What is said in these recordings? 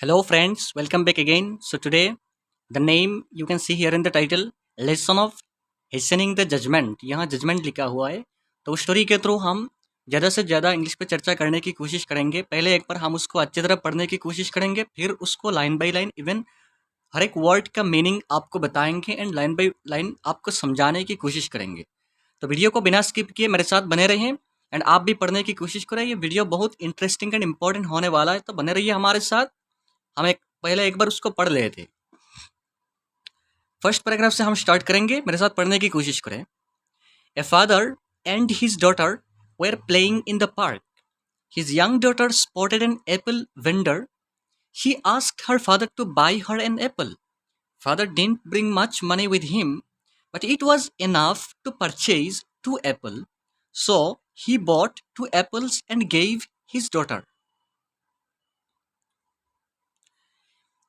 Hello friends, welcome back again. So today the name you can see here in the title Lesson of Hastening the Judgment. यहाँ judgment लिखा हुआ है। तो उस story के through हम ज़्यादा से ज़्यादा इंग्लिश पे चर्चा करने की कोशिश करेंगे। पहले एक बार हम उसको अच्छी तरह पढ़ने की कोशिश करेंगे, फिर उसको लाइन बाय लाइन इवन हर एक वर्ड का मीनिंग आपको बताएंगे एंड लाइन बाय लाइन आपको समझाने की कोशिश करेंगे। तो वीडियो को बिना स्किप किए मेरे साथ बने रहें एंड आप भी पढ़ने की कोशिश करें। ये वीडियो बहुत इंटरेस्टिंग एंड इंपॉर्टेंट होने वाला है, तो बने रहिए हमारे साथ। हम पहले एक बार उसको पढ़ लिए थे। फर्स्ट पैराग्राफ से हम स्टार्ट करेंगे, मेरे साथ पढ़ने की कोशिश करें। A father and his daughter were playing in the park. His young daughter spotted an apple vendor. She asked her father to buy her an apple. Father didn't bring much money with him, but it was enough to purchase 2 apples. So he bought 2 apples and gave his daughter.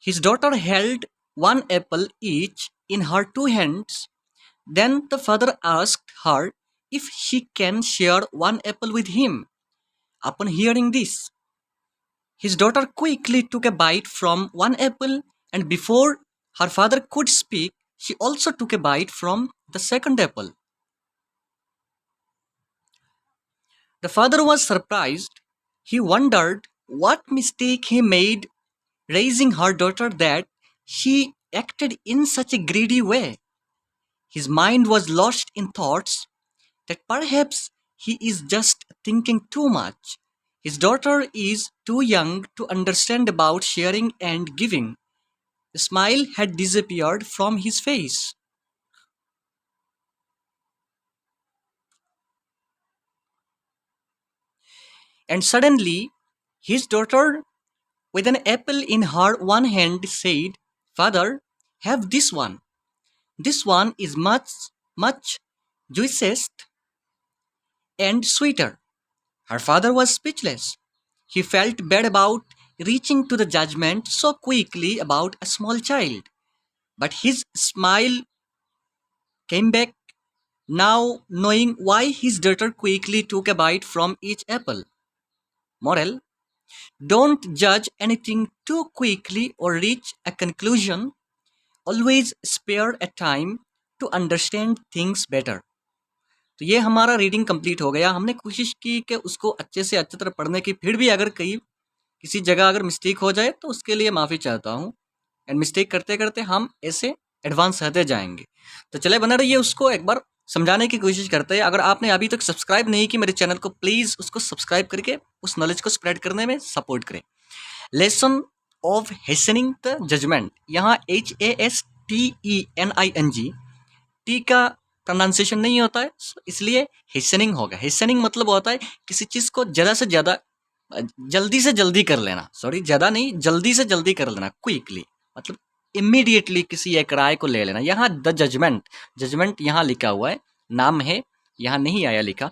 His daughter held 1 apple each in her 2 hands. Then the father asked her if she can share 1 apple with him. Upon hearing this, his daughter quickly took a bite from 1 apple, and before her father could speak, she also took a bite from the second apple. The father was surprised. He wondered what mistake he made raising her daughter that she acted in such a greedy way. His mind was lost in thoughts that perhaps he is just thinking too much. His daughter is too young to understand about sharing and giving. The smile had disappeared from his face. And suddenly, his daughter, with an apple in her one hand, said, "Father, have this one. This one is much juiciest and sweeter." Her father was speechless. He felt bad about reaching to the judgment so quickly about a small child. But his smile came back now, knowing why his daughter quickly took a bite from each apple. Moral: don't judge anything too quickly or reach a conclusion. Always spare a time to understand things better. तो ये हमारा reading complete हो गया। हमने कोशिश की कि उसको अच्छे से अच्छी तरह पढ़ने की, फिर भी अगर कहीं किसी जगह अगर मिस्टेक हो जाए तो उसके लिए माफ़ी चाहता हूँ। एंड मिस्टेक करते करते हम ऐसे एडवांस रहते जाएंगे। तो चले बना रहिए, उसको एक बार समझाने की कोशिश करते हैं। अगर आपने अभी तक सब्सक्राइब नहीं की मेरे चैनल को, प्लीज़ उसको सब्सक्राइब करके उस नॉलेज को स्प्रेड करने में सपोर्ट करें। Lesson of hastening the judgement. यहाँ HASTENING, टी का प्रोनाउंसिएशन नहीं होता है, इसलिए हेसनिंग होगा। हेसनिंग मतलब होता है किसी चीज़ को ज़्यादा से ज़्यादा जल्दी से जल्दी कर लेना। सॉरी, ज़्यादा नहीं, जल्दी से जल्दी कर लेना। क्विकली मतलब इमीडिएटली किसी एक राय को ले लेना। यहाँ द जजमेंट, जजमेंट यहाँ लिखा हुआ है, नाम है, यहाँ नहीं आया लिखा।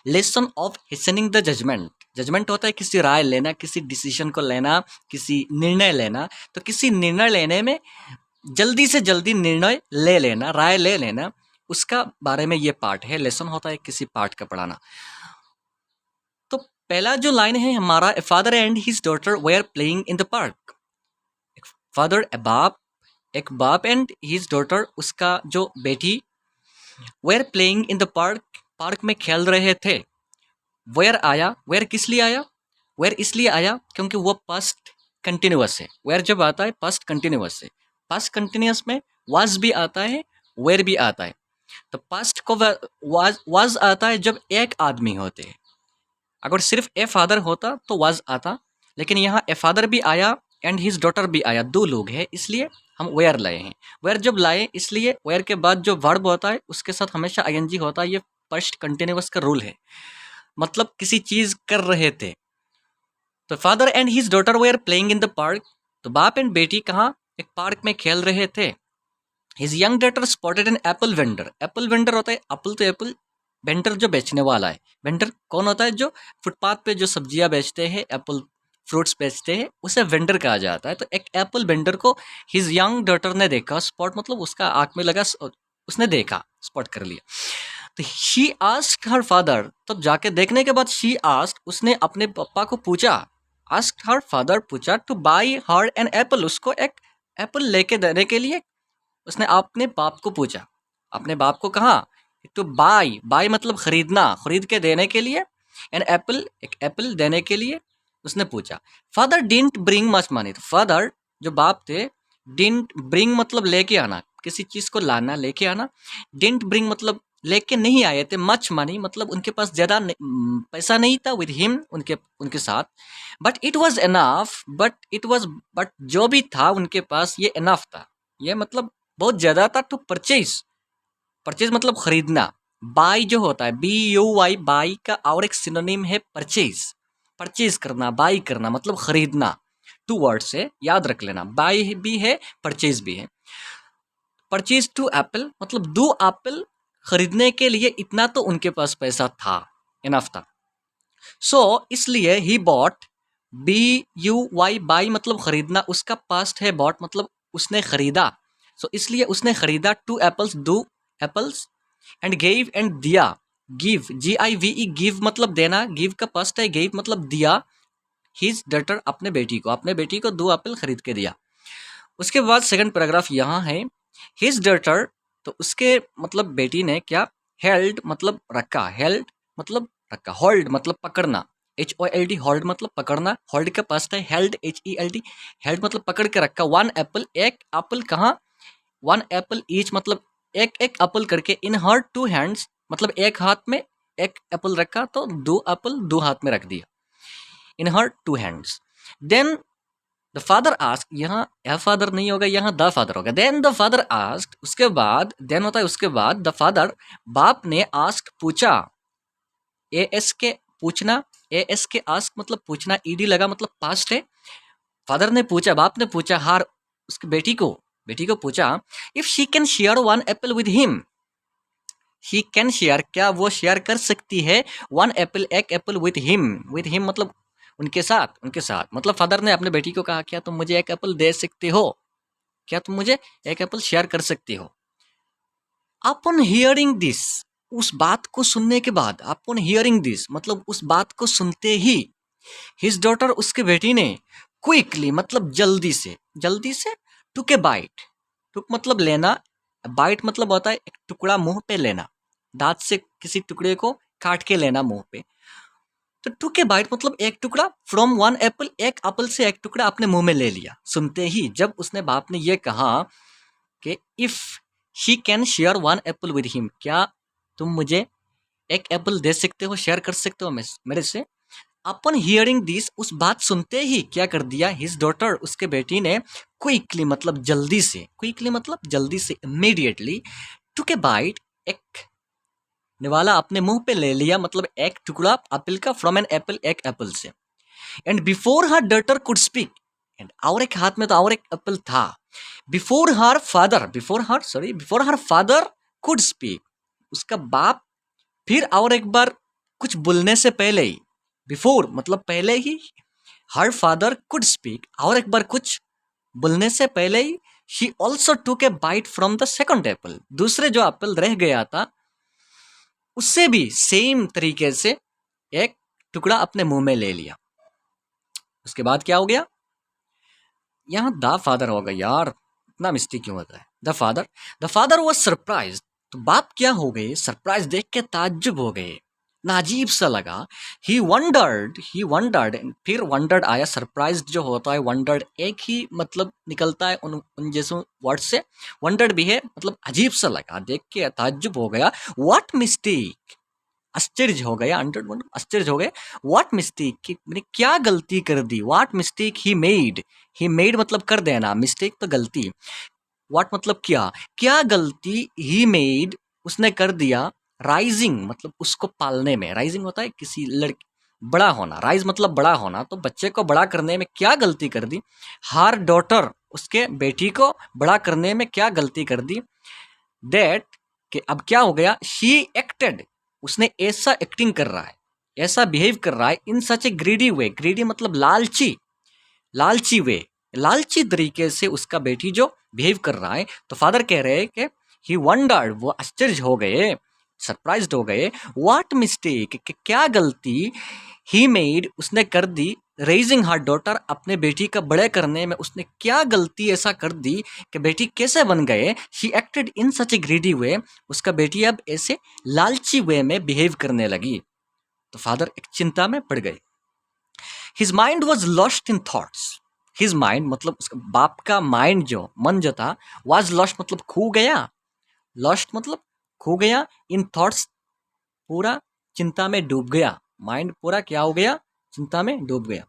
Lesson of hastening the judgement. Judgement होता है किसी राय लेना, किसी डिसीजन को लेना, किसी निर्णय लेना। तो किसी निर्णय लेने में जल्दी से जल्दी निर्णय ले लेना, राय ले लेना, उसका बारे में ये पार्ट है। लेसन होता है किसी पार्ट का पढ़ाना। तो पहला जो लाइन है हमारा, a father and his daughter were playing in the park. Father एक बाप एंड हिज डॉटर उसका जो बेटी, were playing in the park, park में खेल रहे थे। वेयर आया, वेयर किस लिए आया? वेयर इसलिए आया क्योंकि वो पास्ट कंटिन्यूअस है। वेयर जब आता है पास्ट कंटिन्यूअस है। पास्ट कंटिन्यूअस में वाज भी आता है, वेयर भी आता है। तो पास्ट को वाज आता है जब एक आदमी होते हैं। अगर सिर्फ ए फादर होता तो वाज आता, लेकिन यहाँ ए फादर भी आया एंड हिज डॉटर भी आया, 2 लोग हैं, इसलिए हम वेयर लाए हैं। वेयर जब लाए इसलिए वेयर के बाद जो वर्ब होता है उसके साथ हमेशा ING होता है। ये फर्स्ट कंटिन्यूअस का रूल है, मतलब किसी चीज़ कर रहे थे। तो father and his daughter were playing in the park. तो बाप एंड बेटी कहाँ? एक पार्क में खेल रहे थे। His young daughter spotted an apple vendor. Apple vendor होता है एप्पल तो एप्पल, वेंडर जो बेचने वाला है। वेंडर कौन होता है? जो फुटपाथ पे जो सब्जियां बेचते हैं, एप्पल फ्रूट्स बेचते हैं, उसे वेंडर कहा जाता है। तो एक एप्पल वेंडर को हिज यंग डॉटर ने देखा। स्पॉट मतलब उसका आंख में लगा, उसने देखा, स्पॉट कर लिया। तो शी आस्क्ड हर फादर, तब जाके देखने के बाद शी आस्क्ड, उसने अपने पापा को पूछा। आस्क्ड हर फादर, पूछा, to buy her an apple, उसको एक एप्पल लेके देने के लिए उसने अपने बाप को पूछा। अपने बाप को कहा टू बाई, बाई मतलब खरीदना, खरीद के देने के लिए, एन एप्पल, एक एप्पल देने के लिए उसने पूछा। Father didn't bring much money, तो फादर जो बाप थे, डिडंट ब्रिंग मतलब लेके आना, किसी चीज को लाना, लेके आना। डिडंट ब्रिंग मतलब लेके नहीं आए थे। मच मनी मतलब उनके पास ज्यादा पैसा नहीं था। विद हिम, उनके उनके साथ। But it was enough, but जो भी था उनके पास ये एनफ था, ये मतलब बहुत ज्यादा था। टू परचेज, परचेज मतलब खरीदना। बाई जो होता है, BUY, बाई का और एक सिनोनिम है परचेज। परचेज करना, बाई करना मतलब खरीदना। टू वर्ड से याद रख लेना, बाई भी है, परचेज भी है। परचेज टू एप्पल मतलब 2 एप्पल खरीदने के लिए इतना तो उनके पास पैसा था, इनफ था। सो इसलिए ही बॉट, BUY, बाई मतलब खरीदना, उसका पास्ट है बॉट मतलब उसने खरीदा। सो इसलिए उसने खरीदा 2 apples, 2 apples, and gave and दिया, गिव, GIVE, गिव मतलब देना, गिव का पास्ट है, गेव मतलब दिया, हिज डॉटर अपने बेटी को, अपने बेटी को 2 एप्पल खरीद के दिया। उसके बाद सेकंड पैराग्राफ यहाँ है, हिज डॉटर, तो उसके मतलब बेटी ने क्या, हेल्ड मतलब रखा, हेल्ड मतलब रखा, होल्ड मतलब पकड़ना, HOLD, होल्ड मतलब पकड़ना, होल्ड का पास्ट है हेल्ड, HELD, हेल्ड मतलब पकड़ के रखा। 1 एप्पल, एक एप्पल कहाँ, 1 एप्पल ईच मतलब एक एक एप्पल करके, इन हर 2 हैंड्स मतलब एक हाथ में एक एप्पल रखा, तो 2 एप्पल 2 हाथ में रख दिया, in her 2 hands. Then the father ask, यहाँ ए फादर नहीं होगा, यहाँ द फादर होगा। देन द फादर आस्क, उसके बाद देन होता है उसके बाद, द फादर बाप ने, आस्क पूछा, AS के पूछना, AS के आस्क मतलब पूछना, ED लगा मतलब पास्ट है। फादर ने पूछा, बाप ने पूछा, हार उसकी बेटी को पूछा, if she can share 1 Apple with him, she can share, क्या वो शेयर कर सकती है 1 एप्पल, एक एप्पल, विद हिम मतलब उनके साथ मतलब फादर ने अपने बेटी को कहा, क्या तुम मुझे एक एप्पल दे सकते हो, क्या तुम मुझे एक एप्पल शेयर कर सकती हो। अपॉन हियरिंग दिस, उस बात को सुनने के बाद, अपॉन हियरिंग दिस मतलब उस बात को सुनते ही, हिज डॉटर, उसके बेटी ने, क्विकली मतलब जल्दी से टुक ए बाइट, टुक मतलब लेना, बाइट मतलब होता है एक टुकड़ा मुंह पे लेना, दांत से किसी टुकड़े को काट के लेना मुंह पे। तो टुक ए बाइट मतलब एक टुकड़ा, फ्रॉम 1 एप्पल, एक एप्पल से एक टुकड़ा अपने मुंह में ले लिया। सुनते ही जब उसने बाप ने ये कहा कि if she can share 1 Apple with him, क्या तुम मुझे एक एप्पल दे सकते हो, शेयर कर सकते हो मेरे से। अपन हियरिंग दिस, उस बात सुनते ही क्या कर दिया, हिज डॉटर, उसके बेटी ने, क्विकली मतलब जल्दी से, क्विकली मतलब जल्दी से, इमीडिएटली, टुक ए बाइट, एक निवाला अपने मुंह पे ले लिया मतलब एक टुकड़ा एप्पल का, फ्रॉम एन एप्पल, एक एप्पल से। And before her daughter could speak, and और एक हाथ में तो और एक एप्पल था। Before her father could speak, उसका बाप फिर और एक बार कुछ बोलने से पहले ही, बिफोर मतलब पहले ही, हर फादर कुड स्पीक, और एक बार कुछ बोलने से पहले ही, she also took a bite from the second apple, दूसरे जो एप्पल रह गया था उससे भी सेम तरीके से एक टुकड़ा अपने मुंह में ले लिया। उसके बाद क्या हो गया, यहाँ द फादर होगा, यार इतना मिस्टेक क्यों होता है, द फादर वॉज सरप्राइज, तो बाप क्या हो गए, सरप्राइज देख के ताज्जुब हो गए, नाजीब सा लगा। ही वंडर्ड, फिर वंडर्ड आया, सरप्राइज जो होता है, वंडर्ड एक ही मतलब निकलता है उन जैसे वर्ड से, वंडर्ड भी है मतलब अजीब सा लगा, देख के ताज्जुब हो गया। व्हाट मिस्टेक, आश्चर्य हो गया, आश्चर्य हो गए। व्हाट मिस्टेक, कि मैंने क्या गलती कर दी, व्हाट मिस्टेक ही मेड मतलब कर देना, मिस्टेक तो गलती, व्हाट मतलब क्या गलती, ही मेड उसने कर दिया, राइजिंग मतलब उसको पालने में, राइजिंग होता है किसी लड़की बड़ा होना, राइज मतलब बड़ा होना, तो बच्चे को बड़ा करने में क्या गलती कर दी, हर डॉटर उसके बेटी को बड़ा करने में क्या गलती कर दी, दैट कि अब क्या हो गया, शी एक्टेड, उसने ऐसा एक्टिंग कर रहा है, ऐसा बिहेव कर रहा है, इन such a greedy way, greedy मतलब लालची वे, लालची तरीके से उसका बेटी जो बिहेव कर रहा है। तो फादर कह रहे हैं कि ही वंडर्ड, वो आश्चर्य हो गए, सरप्राइज्ड हो गए। व्हाट मिस्टेक, कि क्या गलती, ही मेड उसने कर दी, रेजिंग हर डॉटर, अपने बेटी का बड़े करने में उसने क्या गलती ऐसा कर दी कि बेटी कैसे बन गए। She acted in such a greedy way, उसका बेटी अब ऐसे लालची वे में बिहेव करने लगी। तो फादर एक चिंता में पड़ गए। His mind was lost in thoughts, his mind मतलब उसका बाप का माइंड जो मन जो था, वॉज लॉस्ट मतलब खो गया, लॉस्ट मतलब खो गया, इन थॉट्स पूरा चिंता में डूब गया, माइंड पूरा क्या हो गया, चिंता में डूब गया।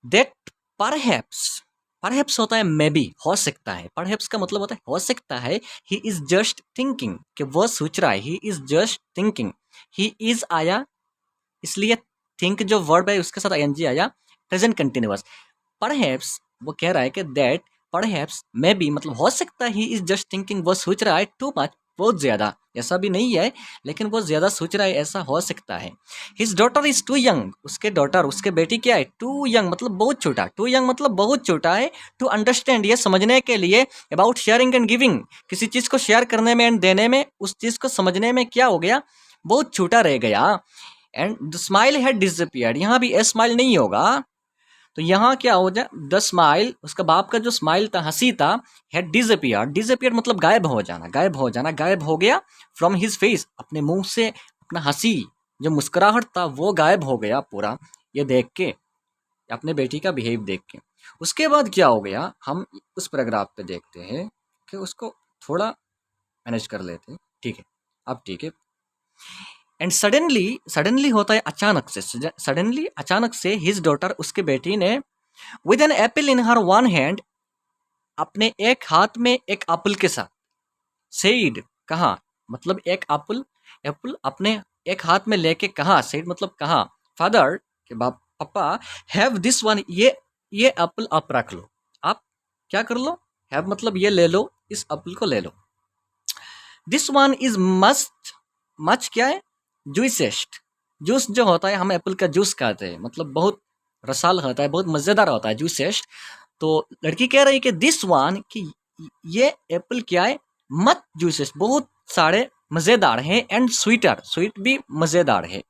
दैट परहैप्स, परहैप्स होता है मे बी, हो सकता है, परहैप्स का मतलब होता है हो सकता है। ही इज जस्ट थिंकिंग, कि वो सोच रहा है, ही is just thinking. He is आया इसलिए थिंक जो वर्ब है उसके साथ आईएनजी आया, प्रेजेंट कंटिन्यूअस। परहैप्स वो कह रहा है कि दैट परहैप्स मे बी मतलब हो सकता है, ही इज जस्ट थिंकिंग वो सोच रहा है, टू मच बहुत ज्यादा, ऐसा भी नहीं है लेकिन वो ज्यादा सोच रहा है, ऐसा हो सकता है। His daughter is too young, उसके डॉटर उसके बेटी क्या है, टू यंग मतलब बहुत छोटा, टू यंग मतलब बहुत छोटा है, टू अंडरस्टैंड ये समझने के लिए, अबाउट शेयरिंग एंड गिविंग, किसी चीज को शेयर करने में एंड देने में, उस चीज को समझने में क्या हो गया, बहुत छोटा रह गया। And the smile had disappeared, यहाँ भी ए स्माइल नहीं होगा, तो यहाँ क्या हो जाए, द स्माइल, उसका बाप का जो स्माइल था, हंसी था, हैड डिसअपियर्ड, डिसअपियर्ड मतलब गायब हो जाना, गायब हो जाना, गायब हो गया, फ्रॉम हिज फेस, अपने मुंह से अपना हंसी जो मुस्कुराहट था वो गायब हो गया पूरा, ये देख के, अपने बेटी का बिहेव देख के। उसके बाद क्या हो गया, हम उस पैराग्राफ पे देखते हैं कि उसको थोड़ा मैनेज कर लेते हैं, ठीक है, अब ठीक है। एंड सडनली, सडनली होता है अचानक से, सडनली अचानक से, हिज डॉटर उसके बेटी ने, with an apple in her one hand, अपने एक हाथ में एक एप्पल के साथ, सेड कहा मतलब एक एप्पल, एप्पल अपने एक हाथ में लेके कहा, सेड मतलब कहा, फादर के बाप पापा, हैव दिस वन, ये एप्पल आप रख लो, आप क्या कर लो, हैव मतलब ये ले लो, इस एप्पल को ले लो। This one is must, much क्या है, जूसेस्ट, जूस जो होता है हम एप्पल का जूस खाते हैं, मतलब बहुत रसाल होता है, बहुत मज़ेदार होता है, जूसेस्ट। तो लड़की कह रही है कि दिस वन, कि ये एप्पल क्या है, मच जूसेस्ट बहुत सारे मज़ेदार है, एंड स्वीटर, स्वीट भी मज़ेदार है।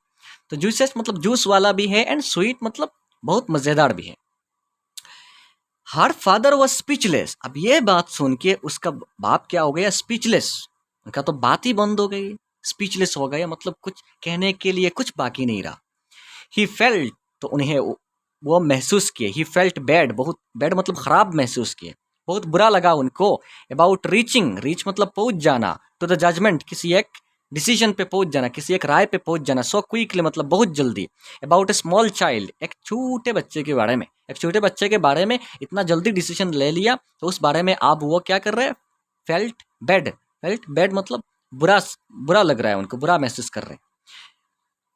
तो जूसेस्ट मतलब जूस वाला भी है, एंड स्वीट मतलब बहुत मज़ेदार भी है। हर फादर वॉज स्पीचलेस, अब ये बात सुन के उसका बाप क्या हो गया, स्पीचलेस, उनका तो बात ही बंद हो गई, स्पीचलेस हो गया मतलब कुछ कहने के लिए कुछ बाकी नहीं रहा। ही फेल्ट, तो उन्हें वो महसूस किए, ही फेल्ट बैड, बहुत बैड मतलब खराब महसूस किए, बहुत बुरा लगा उनको। अबाउट रीचिंग, रीच मतलब पहुंच जाना, टू द जजमेंट, किसी एक डिसीजन पे पहुंच जाना, किसी एक राय पे पहुंच जाना, सो क्विकली मतलब बहुत जल्दी। अबाउट ए स्मॉल चाइल्ड, एक छोटे बच्चे के बारे में, एक छोटे बच्चे के बारे में इतना जल्दी डिसीजन ले लिया, तो उस बारे में आप वो क्या कर रहे हैं, फेल्ट बैड, फेल्ट बैड मतलब बुरा, बुरा लग रहा है उनको, बुरा महसूस कर रहे हैं।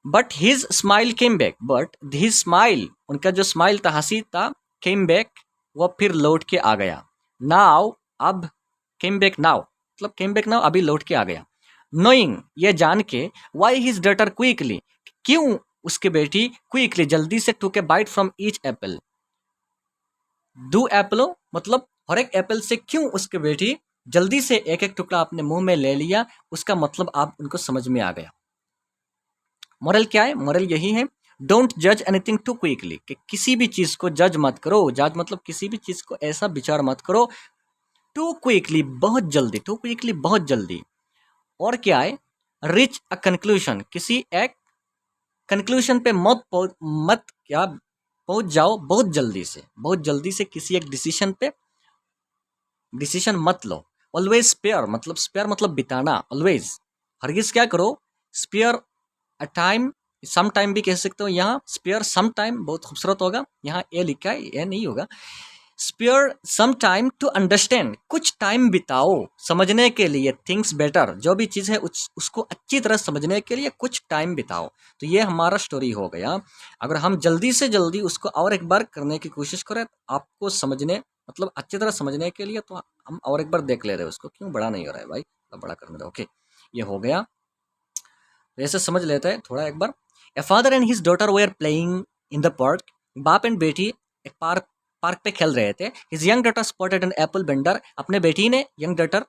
But his smile came back, but his smile, उनका जो स्माइल था, हंसी था, केम बैक वो फिर लौट के आ गया। नाउ अब, केम बैक नाउ मतलब केम बैक नाउ अभी लौट के आ गया। नोइंग ये जान के, वाई हिज डॉटर क्विकली, क्यों उसके बेटी क्विकली जल्दी से, टू के बाइट फ्रॉम ईच एप्पल, दो एप्पलों मतलब हर एक एप्पल से क्यों उसके बेटी जल्दी से एक एक टुकड़ा अपने मुंह में ले लिया, उसका मतलब आप उनको समझ में आ गया। मॉरल क्या है, मॉरल यही है, डोंट जज एनीथिंग टू क्विकली, कि किसी भी चीज को जज मत करो, जज मतलब किसी भी चीज को ऐसा विचार मत करो, टू क्विकली बहुत जल्दी, टू क्विकली बहुत जल्दी। और क्या है, रिच अ कंक्लूजन, किसी एक कंक्लूजन पे मत क्या पहुंच जाओ बहुत जल्दी से, बहुत जल्दी से किसी एक डिसीजन पे डिसीजन मत लो। ऑलवेज स्पेयर मतलब बिताना, ऑलवेज हरगिज क्या करो, spare a time, some time भी कह सकते हो, यहाँ स्पेयर सम टाइम बहुत खूबसूरत होगा, यहाँ ए लिखा है, ए नहीं होगा, spare some time to understand, कुछ टाइम बिताओ समझने के लिए, थिंग्स बेटर, जो भी चीज़ है उसको अच्छी तरह समझने के लिए कुछ टाइम बिताओ। तो ये हमारा स्टोरी हो गया। अगर हम जल्दी से जल्दी उसको और एक बार करने की कोशिश करें, आपको समझने मतलब अच्छी तरह समझने के लिए, तो हम और एक बार देख ले रहे हैं उसको, क्यों बड़ा नहीं हो रहा है भाई, तो बड़ा करने दो। ओके, ये हो गया, ऐसे समझ लेते हैं थोड़ा एक बार। A father and his daughter were playing in the park, बाप एंड बेटी एक पार्क पे खेल रहे थे। His young daughter spotted an apple vendor, अपने बेटी ने, यंग डॉटर,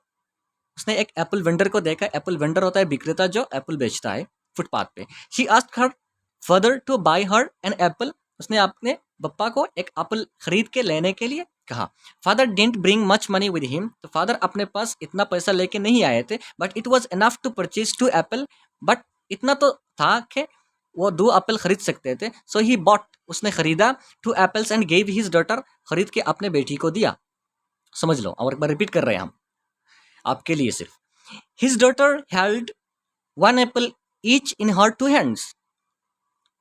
उसने एक एप्पल वेंडर को देखा। एप्पल वेंडर होता है विक्रेता जो एप्पल बेचता है फुटपाथ पे। She asked her father to buy her an apple, उसने अपने पप्पा को एक एप्पल खरीद के लेने के लिए कहा। Father didn't bring much money with him, तो फादर अपने पास इतना पैसा लेके नहीं आए थे, but it was enough to purchase 2 apple, but इतना तो था कि वो 2 एप्पल खरीद सकते थे। सो ही बॉट, उसने खरीदा 2 apples and gave his daughter, खरीद के अपने बेटी को दिया। समझ लो, और एक बार रिपीट कर रहे हैं हम आपके लिए सिर्फ। His daughter held 1 Apple each in her 2 hands,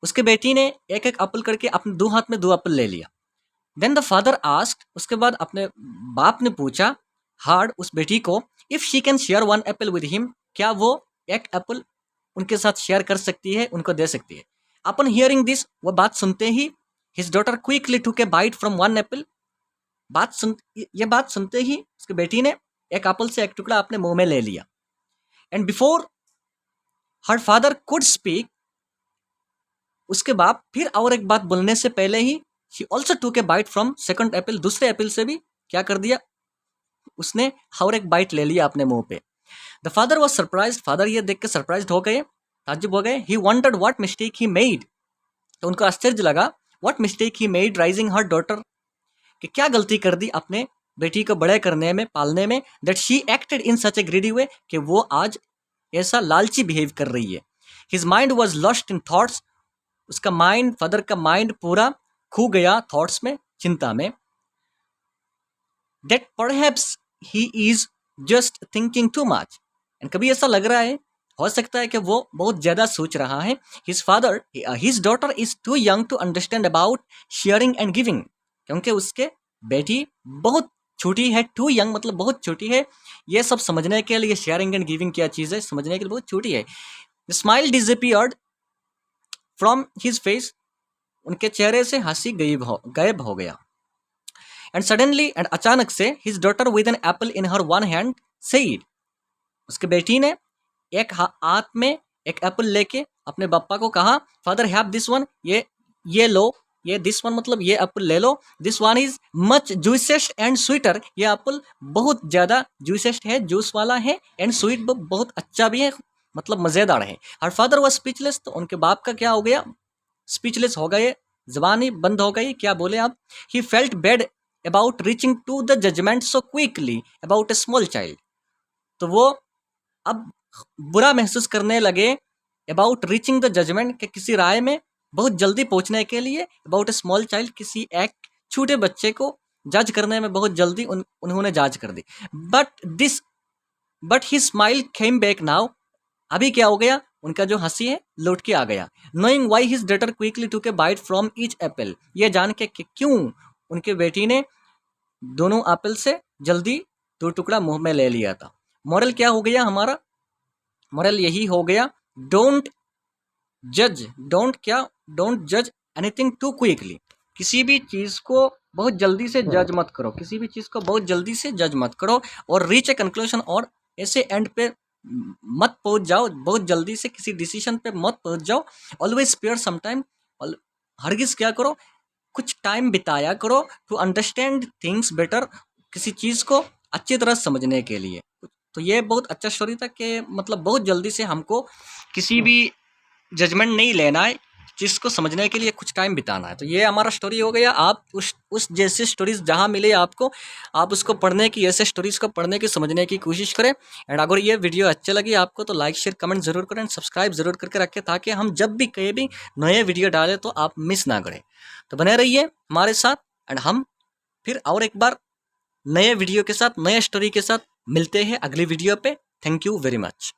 उसके बेटी ने एक एक एप्पल करके अपने 2 हाथ में 2 एप्पल ले लिया। देन द फादर आस्क्ड, उसके बाद अपने बाप ने पूछा हार्ड उस बेटी को, if she can share 1 Apple with him, क्या वो एक एप्पल उनके साथ शेयर कर सकती है, उनको दे सकती है। अपन हियरिंग दिस, वो बात सुनते ही his daughter quickly took a bite from 1 apple, ये बात सुनते ही उसकी बेटी ने एक एप्पल से एक टुकड़ा अपने मुंह में ले लिया। And before her father could speak, उसके बाप फिर और एक बात बोलने से पहले ही she also took a bite from second apple, दूसरे एप्पल से भी क्या कर दिया, उसने और एक बाइट ले लिया अपने मुंह पे। The father was surprise, father ये देख के सरप्राइज हो गए, ताज्जुब हो गए। He wondered what mistake he made, तो उनको आश्चर्य लगा। What mistake he made raising her daughter, कि क्या गलती कर दी अपने बेटी को बड़े करने में, पालने में। That she acted in such a greedy way, कि वो आज ऐसा लालची बिहेव कर रही है। His mind was lost in thoughts, उसका माइंड, फादर का माइंड पूरा खो गया थॉट्स में, चिंता में। That perhaps he is just thinking too much, and कभी ऐसा लग रहा है, हो सकता है कि वो बहुत ज्यादा सोच रहा है। His daughter is too young to understand about sharing and giving, क्योंकि उसके बेटी बहुत छोटी है। टू यंग मतलब बहुत छोटी है, ये सब समझने के लिए शेयरिंग एंड गिविंग क्या चीज़ है समझने के लिए बहुत छोटी है। Smile disappeared from his face, उनके चेहरे से हंसी गायब हो गया। एंड सडनली, एंड अचानक से, his daughter with an apple in her 1 hand said, उसके बेटी ने एक हाथ में एक एप्पल लेके अपने पापा को कहा, फादर हैव दिस वन, ये लो, ये दिस वन मतलब ये एप्पल ले लो। This one is much juiciest and sweeter, ये एप्पल बहुत ज़्यादा जूसेस्ट है, जूस वाला है, एंड स्वीट बहुत अच्छा भी है, मतलब मज़ेदार है। हर फादर वॉज स्पीचलेस, तो उनके बाप का क्या हो गया, स्पीचलेस हो गए, जबान ही बंद हो गई, क्या बोले आप। He felt bad about reaching to the judgement so quickly about a small child, तो वो अब बुरा महसूस करने लगे अबाउट रीचिंग द जजमेंट, के किसी राय में बहुत जल्दी पहुंचने के लिए, अबाउट ए स्मॉल चाइल्ड, किसी एक छोटे बच्चे को जज करने में बहुत जल्दी उन्होंने जज कर दी। But he smile came back now, अभी क्या हो गया, उनका जो हंसी है लौट के आ गया। Knowing why his daughter quickly took a bite from each Apple, ये जान के कि क्यों उनके बेटी ने दोनों एप्पल से जल्दी 2 टुकड़ा मुंह में ले लिया था। मॉरल क्या हो गया हमारा, मॉरल यही हो गया, डोंट जज एनीथिंग टू क्विकली, किसी भी चीज़ को बहुत जल्दी से जज मत करो, किसी भी चीज़ को बहुत जल्दी से जज मत करो, और रीच ए कंक्लूजन, और ऐसे एंड पे मत पहुंच जाओ, बहुत जल्दी से किसी डिसीजन पे मत पहुंच जाओ। ऑलवेज स्पेयर सम टाइम, हरगिज क्या करो, कुछ टाइम बिताया करो टू अंडरस्टैंड थिंग्स बेटर, किसी चीज़ को अच्छी तरह समझने के लिए। तो ये बहुत अच्छा स्टोरी था कि मतलब बहुत जल्दी से हमको किसी भी जजमेंट नहीं लेना है, चीज़ को समझने के लिए कुछ टाइम बिताना है। तो ये हमारा स्टोरी हो गया। आप उस जैसे स्टोरीज जहाँ मिले आपको, आप उसको पढ़ने की, ऐसे स्टोरीज को पढ़ने की, समझने की कोशिश करें। एंड अगर ये वीडियो अच्छी लगी आपको तो लाइक शेयर कमेंट जरूर करें, सब्सक्राइब जरूर करके रखें, ताकि हम जब भी कहीं भी नए वीडियो डालें तो आप मिस ना करें। तो बने रहिए हमारे साथ, एंड हम फिर और एक बार नए वीडियो के साथ, नए स्टोरी के साथ मिलते हैं अगली वीडियो पे। Thank you very much.